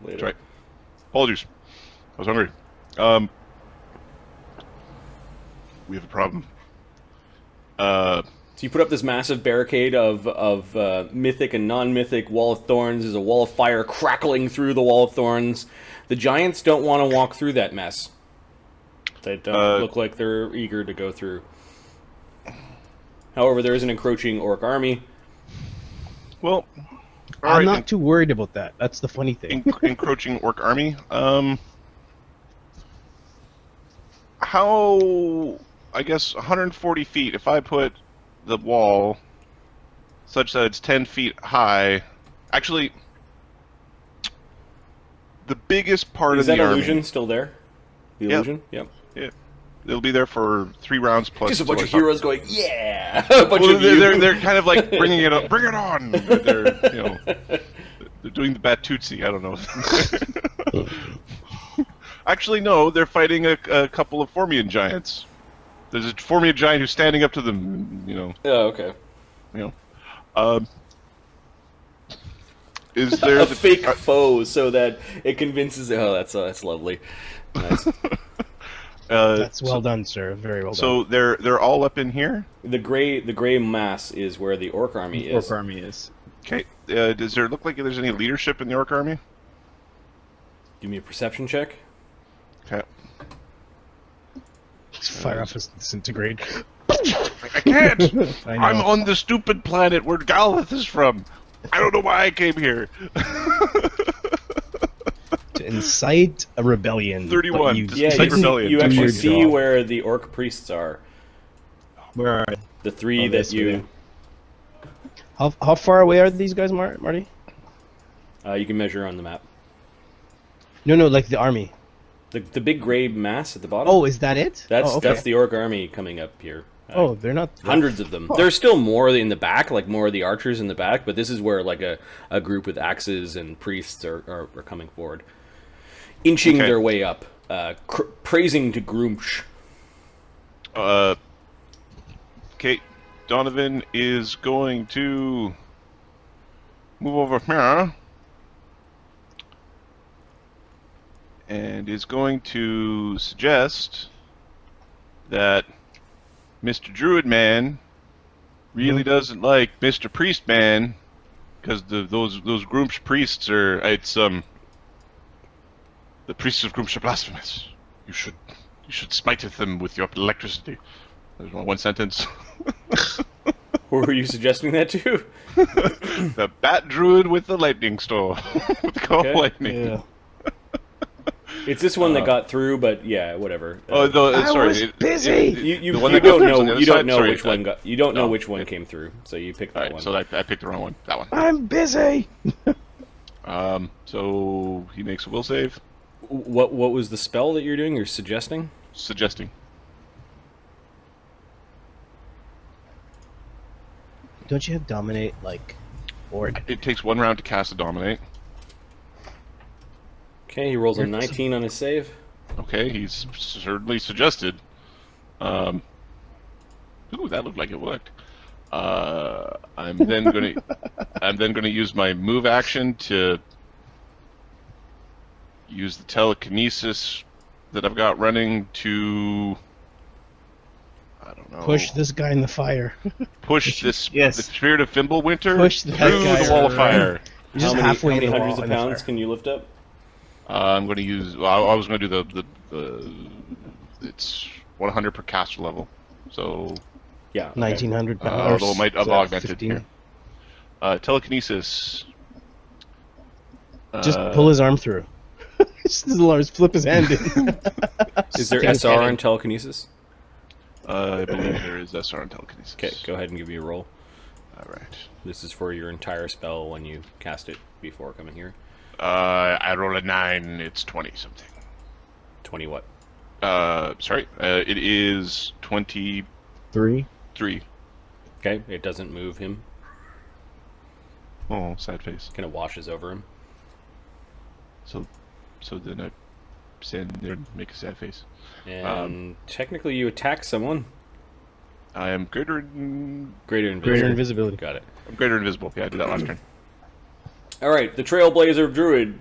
later. That's right. Apologies. I was hungry. We have a problem. So you put up this massive barricade of mythic and non-mythic wall of thorns. There's a wall of fire crackling through the wall of thorns. The giants don't want to walk through that mess. They don't look like they're eager to go through. However, there is an encroaching orc army. Well, I'm not too worried about that. That's the funny thing. Encroaching orc army. How? I guess 140 feet. If I put the wall such that it's 10 feet high, actually, the biggest part Is of the that illusion army, still there? The illusion? Yep. yeah, it'll be there for 3 rounds plus. Just a bunch of heroes going, yeah! A bunch Well, of you. they're kind of like bringing it up. Bring it on! They're they're doing the Batootsie. I don't know. Actually, no. They're fighting a couple of Formian giants. There's a Formian giant who's standing up to them. Oh, okay. Is there A fake foe so that it convinces... Oh, that's lovely. Nice. That's well done, sir. Very well done. So they're all up in here. The gray mass is where the orc army is. Orc army is. Okay. Does there look like there's any leadership in the orc army? Give me a perception check. Okay. Fire off his disintegrate. I can't. I know. I'm on the stupid planet where Galeth is from. I don't know why I came here. To incite a rebellion. 31. but you- Just Yeah, incite rebellion. you Do actually your see job. where the orc priests are. Where are The 3 Oh, that this you... how far away are these guys, Marty? You can measure on the map. No, like the army. The big gray mass at the bottom? Oh, is that it? That's oh, okay. that's the orc army coming up here. Oh, they're not... Hundreds of them. There's still more in the back, like more of the archers in the back, but this is where like a group with axes and priests are coming forward. Inching Okay. their way up, praising to Groomsh. Okay, Donovan is going to move over here and is going to suggest that Mr. Druid Man really doesn't like Mr. Priest Man because those Groomsh priests are the priests of Groomsh are blasphemous. You should smite at them with your electricity. There's one sentence. Who are you suggesting that to? The Bat Druid with the lightning storm. With the call Okay. lightning. Yeah. It's this one that got through, but yeah, whatever. Sorry. was busy! You the one you that got don't through is on know the you other don't side? know Sorry, which one got which one came through, so you picked that Alright, one. so I picked the wrong one. That one. I'm busy! So he makes a will save. What was the spell that you're doing? You're suggesting? Suggesting. Don't you have dominate, or... It takes 1 round to cast a dominate. Okay, he rolls a 19 on his save. Okay, he's certainly suggested. Ooh, that looked like it worked. I'm then gonna use my move action to use the telekinesis that I've got running to, I don't know, Push this guy in the fire. push this Yes. the spirit of Fimblewinter Push that through guy the wall of around. fire. He's just how many, halfway how many in the hundreds wall of in the pounds fire. can you lift up? I'm going to use. I was going to do the it's 100 per caster level. So Yeah. Okay. 1900 pounds. Although it might have augmented 15. here. Telekinesis. Just pull his arm through. Just flip his hand in. Is there Sting SR cannon. in telekinesis? I believe there is SR and telekinesis. Okay, go ahead and give me a roll. All right. This is for your entire spell when you cast it before coming here. I roll a 9. It's 20 something. 20 what? Sorry. It is 23. 3. Okay, it doesn't move him. Oh, sad face. Kind of washes over him. So then I stand there and make a sad face. And technically you attack someone. I am greater invisible. Greater invisibility. Got it. I'm greater invisible. Yeah, I did that last turn. Alright, the Trailblazer Druid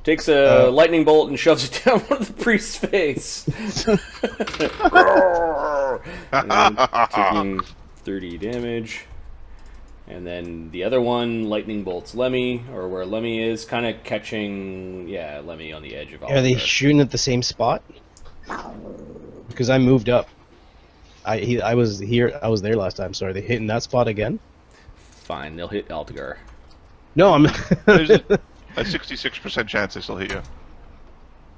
takes a lightning bolt and shoves it down one of the priest's face. And taking 30 damage. And then the other one, lightning bolts Lemmy, or where Lemmy is, kind of catching, Lemmy on the edge of all. Are they shooting at the same spot? Because I moved up. I was here. I was there last time. Sorry, they hitting that spot again? Fine, they'll hit Altagar. No, I'm. There's a 66% chance I still hit you.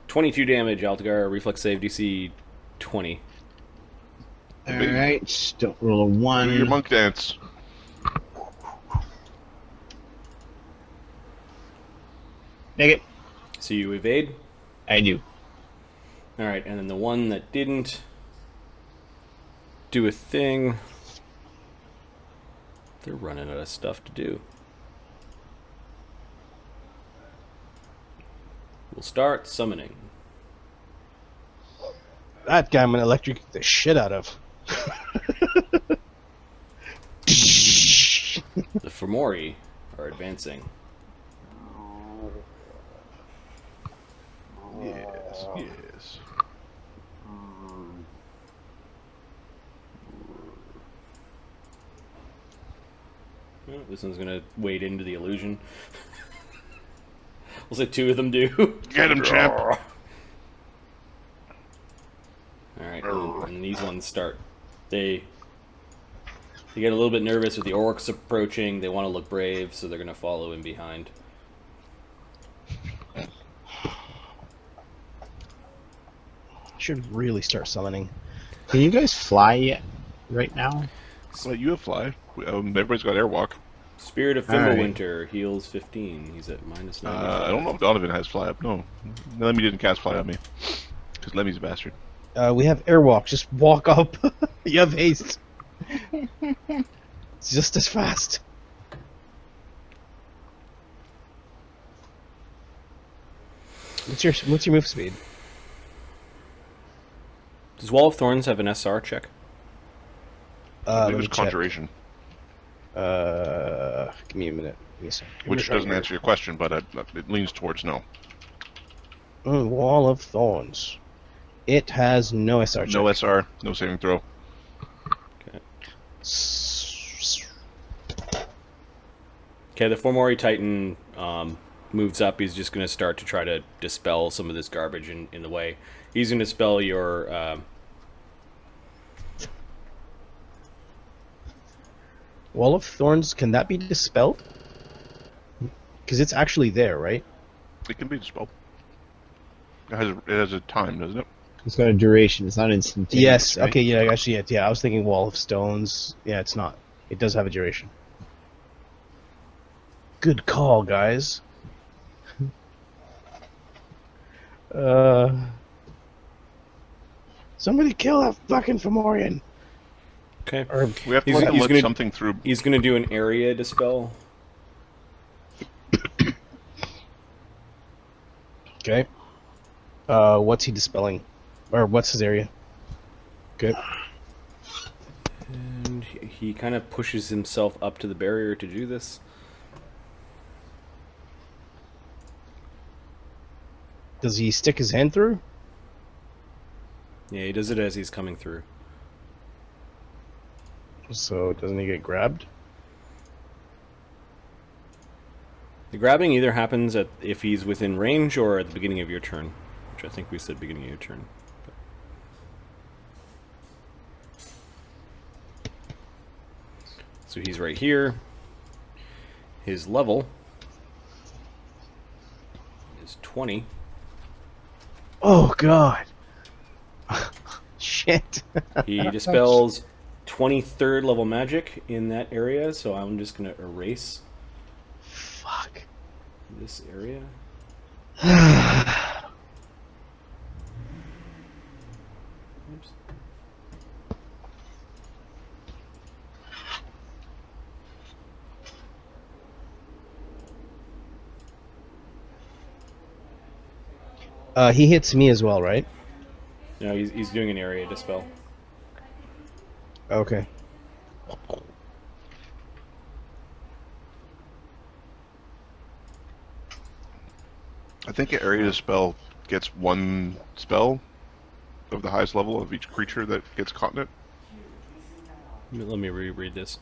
22 damage, Altagar. Reflex save DC 20. Alright, don't roll a Do 1. your monk dance. Make it. So you evade. I do. Alright, and then the one that didn't do a thing. They're running out of stuff to do. We'll start summoning. That guy I'm gonna electrocute the shit out of. The Fomori are advancing. Yes, yes. Oh, this one's gonna wade into the illusion. We'll say 2 of them do. Get him, champ. Alright, and these ones start. They get a little bit nervous with the orcs approaching. They want to look brave, so they're going to follow in behind. Should really start summoning. Can you guys fly yet? Right now? Well, you have fly. Everybody's got airwalk. Spirit of Alright. Fimbulwinter heals 15. He's at minus 9. I don't know if Donovan has fly up. No. Lemmy didn't cast fly on me. Because Lemmy's a bastard. We have airwalk. Just walk up. You have haste. It's just as fast. What's your move speed? Does Wall of Thorns have an SR check? I Let think it me was check. conjuration. Give me a minute. Give me a second. Which doesn't answer your question, but it leans towards no. Wall of Thorns. It has no SR check. No SR, no saving throw. Okay, the Fomori Titan moves up. He's just going to start to try to dispel some of this garbage in the way. He's going to dispel your... Wall of Thorns, can that be dispelled? Because it's actually there, right? It can be dispelled. It has a time, doesn't it? It's got a duration. It's not instantaneous. Yes. right? Okay. Yeah. Actually, yeah. I was thinking Wall of Stones. Yeah, it's not. It does have a duration. Good call, guys. Somebody kill that fucking Fomorian. Okay. Or We have to He's- let he's gonna- something through. He's going to do an area dispel. okay. What's he dispelling? Or what's his area? Okay. And he kind of pushes himself up to the barrier to do this. Does he stick his hand through? Yeah, he does it as he's coming through. So doesn't he get grabbed? The grabbing either happens if he's within range or at the beginning of your turn, which I think we said beginning of your turn. So he's right here. His level is 20. Oh god. Shit. He dispels 23rd level magic in that area, so I'm just going to erase Fuck. this area. Oops. He hits me as well, right? No, he's doing an area dispel. Okay. I think an area spell gets one spell of the highest level of each creature that gets caught in it. Let me reread this.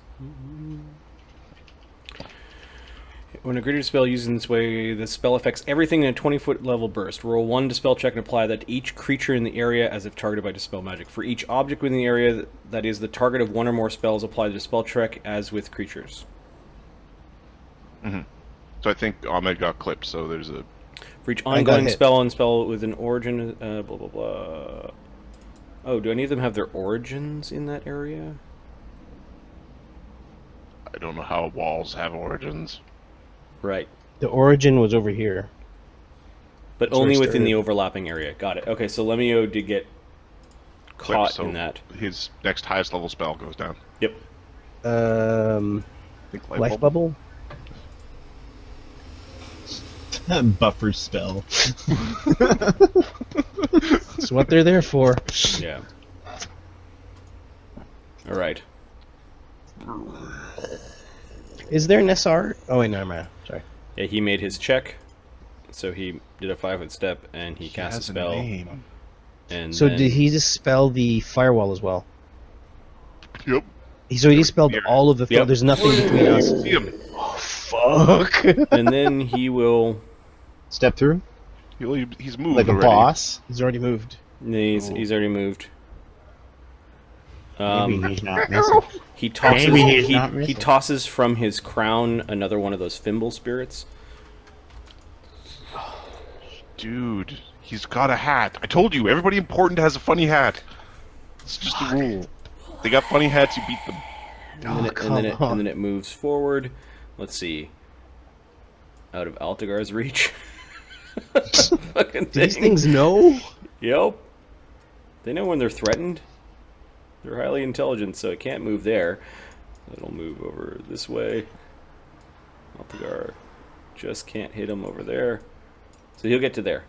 When a creature spell used in this way, the spell affects everything in a 20-foot level burst. Roll 1 dispel check and apply that to each creature in the area as if targeted by dispel magic. For each object within the area that is the target of one or more spells, apply the dispel check as with creatures. Mm-hmm. So I think Ahmed got clipped, so there's a... For each ongoing spell and spell with an origin, blah, blah, blah. Oh, do any of them have their origins in that area? I don't know how walls have origins. Right. The origin was over here. But That's only where it within the started. overlapping area. Got it. Okay, so Lemmy-O did get caught so in that. his next highest level spell goes down. Yep. I think Life bubble? Buffer spell. That's what they're there for. Yeah. Alright. Is there an SR? Oh wait, no, never mind. Sorry. Yeah, he made his check. So he did a 5-foot step and he cast a has spell. name. And So then, did he dispel the firewall as well? Yep. So he dispelled Here. all of the... Yep. There's nothing between us. See him. Fuck. and then he will... Step through He's moved like a already. boss. He's already moved. He's already moved. Maybe he's not missing. He tosses. Maybe he's He, not he missing. tosses from his crown another one of those thimble spirits. Dude, he's got a hat. I told you, everybody important has a funny hat. It's just a rule. They got funny hats, you beat them. And then it moves forward. Let's see. Out of Altagar's reach. Fucking These thing. things know? Yep. They know when they're threatened. They're highly intelligent, so it can't move there. It'll move over this way. Altagar just can't hit him over there. So he'll get to there.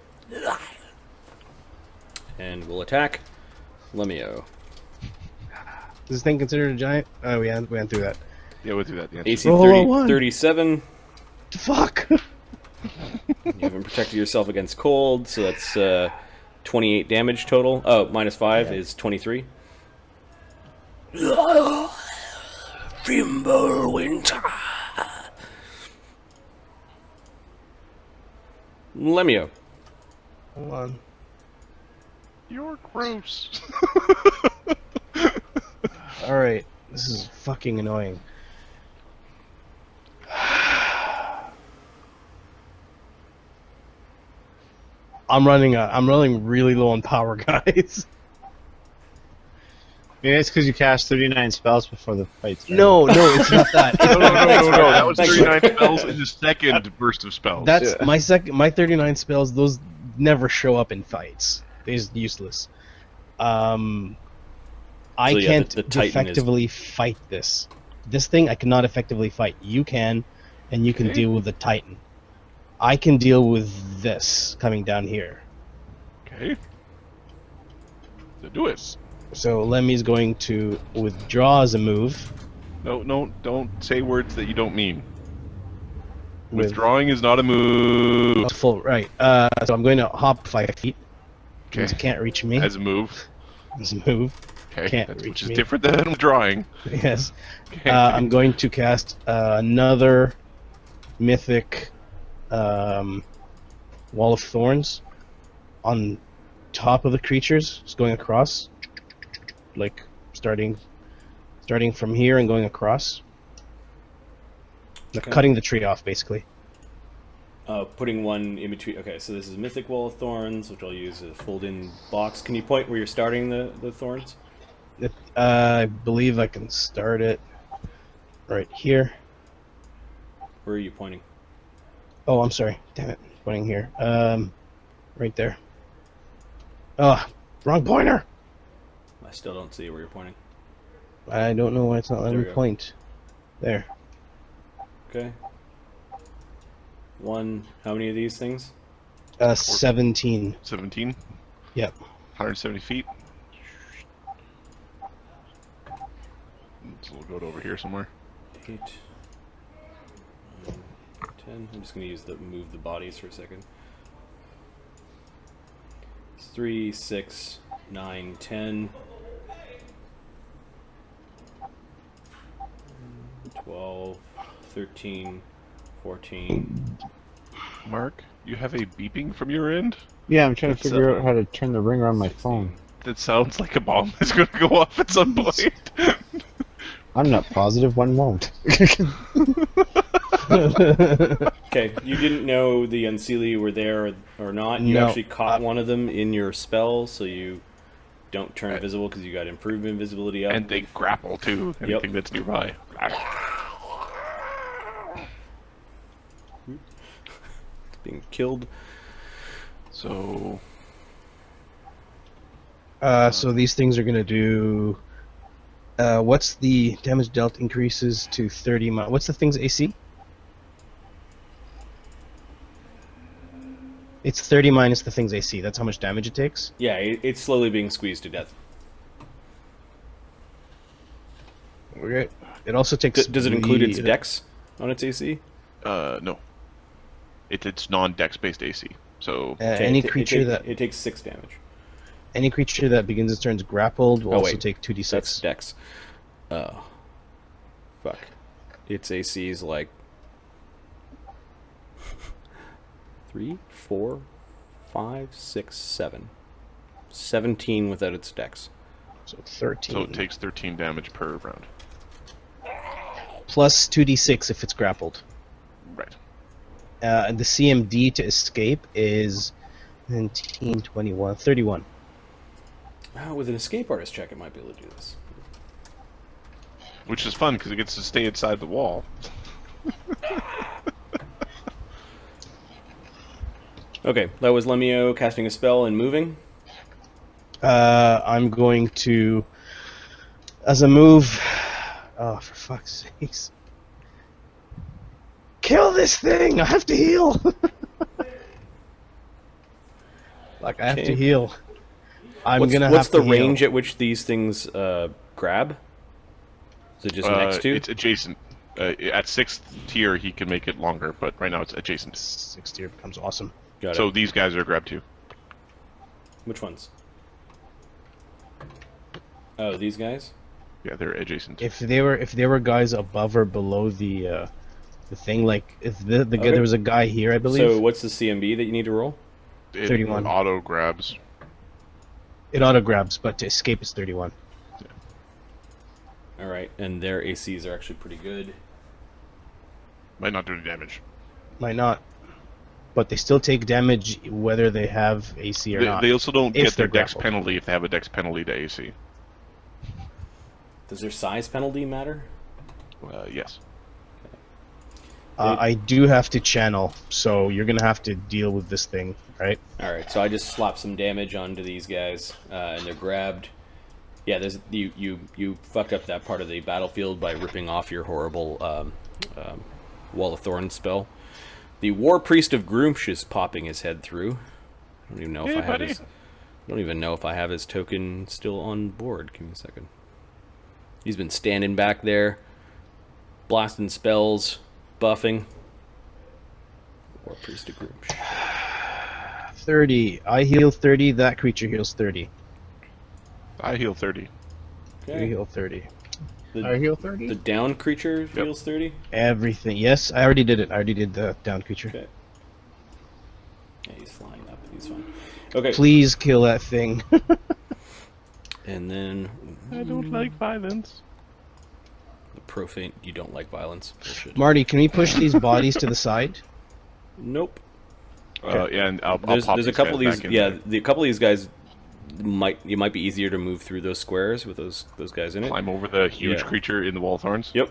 And we'll attack Lemmy-O. Is this thing considered a giant? Oh, we went through that. Yeah, we'll do that. The AC Roll 30, a one. 37. Fuck. You haven't protected yourself against cold, so that's 28 damage total. Oh, minus 5 is 23. Fimbulwinter. Lemmy-O. Hold on. You're gross. Alright. This is fucking annoying. I'm running really low on power, guys. Maybe it's because you cast 39 spells before the fight started. No, it's not that. No. That was Thanks, 39 spells in the second burst of spells. That's my 39 spells. Those never show up in fights. They're just useless. I So, yeah, can't the Titan is- effectively fight this. This thing I cannot effectively fight. You can, and you can Okay. deal with the Titan. I can deal with this coming down here. Okay. So do it. So Lemmy's going to withdraw as a move. No, don't say words that you don't mean. With Withdrawing is not a move. full right. So I'm going to hop 5 feet. Okay. Because it can't reach me. As a move. As a move. Okay. Can't Which reach is me. different than withdrawing. Yes. Okay. I'm going to cast another mythic Wall of Thorns on top of the creatures, just going across, like starting from here and going across. Okay. Cutting the tree off, basically. Putting one in between. Okay, so this is Mythic Wall of Thorns, which I'll use as a fold-in box. Can you point where you're starting the thorns? I believe I can start it right here. Where are you pointing? Oh, I'm sorry. Damn it. Pointing here. Right there. Oh, wrong pointer! I still don't see where you're pointing. I don't know why it's not letting There me we go. point. There. Okay. One. How many of these things? 17. 17. Yep. 170 feet. So we'll go over here somewhere. 8, 9, 10. I'm just going to move the bodies for a second. 3, 6, 9, 10. 12, 13, 14. Mark, you have a beeping from your end? Yeah, I'm trying to That's, figure out how to turn the ringer on my phone. That sounds like a bomb is going to go off at some point. I'm not positive one won't. Okay, you didn't know the Unseelie were there or not. You No. actually caught one of them in your spell, so you don't turn visible because you got improved invisibility up. And they grapple too, anything that's nearby. Being killed. So, So these things are gonna do. What's the damage dealt increases to 30 mi- What's the thing's AC? It's 30 minus the thing's AC. That's how much damage it takes. Yeah, it's slowly being squeezed to death. Okay. It also takes. Does it include its bleed- dex on its AC? no. It's non-dex based AC. So, Okay, Any it creature it takes 6 damage. any creature that begins its turns grappled will Oh, also wait. take 2d6. That's dex. Oh. Fuck. Its AC is like 3, 4, 5, 6, 7. 17 without its dex. So 13. so it takes 13 damage per round. Plus 2d6 if it's grappled. Right. And the CMD to escape is 19, 21, 31. With an escape artist check, it might be able to do this. Which is fun because it gets to stay inside the wall. Okay, that was Lemmy-O casting a spell and moving. I'm going to, as a move, oh, for fuck's sakes. Kill this thing! I have to heal! Like, I have Okay. to heal. What's gonna what's have the to heal. range at which these things grab? Is it just next to? It's adjacent. At 6th tier, he can make it longer, but right now it's adjacent. 6th tier becomes awesome. Got So it. these guys are grab too. Which ones? Oh, these guys? Yeah, they're adjacent. If they were guys above or below the thing, like if the guy, Okay. there was a guy here, I believe. So what's the CMB that you need to roll? It 31. auto grabs. It auto grabs, but to escape is 31. All right, and their ACs are actually pretty good. Might not do any damage. Might not, but they still take damage whether they have AC or not. They also don't If get their they're dex grappled. penalty if they have a dex penalty to AC. Does their size penalty matter? Yes. I do have to channel, so you're gonna have to deal with this thing, right? All right, so I just slapped some damage onto these guys, and they're grabbed. Yeah, there's you fucked up that part of the battlefield by ripping off your horrible Wall of Thorns spell. The War Priest of Groomsh is popping his head through. I don't even know if Hey, I have buddy. his. I don't even know if I have his token still on board. Give me a second. He's been standing back there, blasting spells, buffing. War Priest of Groomsh. 30. I heal 30. That creature heals 30. I heal 30. You Okay. heal 30. I heal 30? The down creature heals 30. Everything. Yes, I already did it. I already did the down creature. Okay. Yeah, he's flying up. He's fine. Okay. Please kill that thing. And then I don't like violence. profane. You don't like violence. Bullshit. Marty, can we push these bodies to the side? Nope. Yeah, and I'll There's pop a couple of guys these. back in Yeah, there. a couple of these guys might be easier to move through those squares with those guys in it. Climb over the huge Yeah. creature in the wall of thorns. Yep.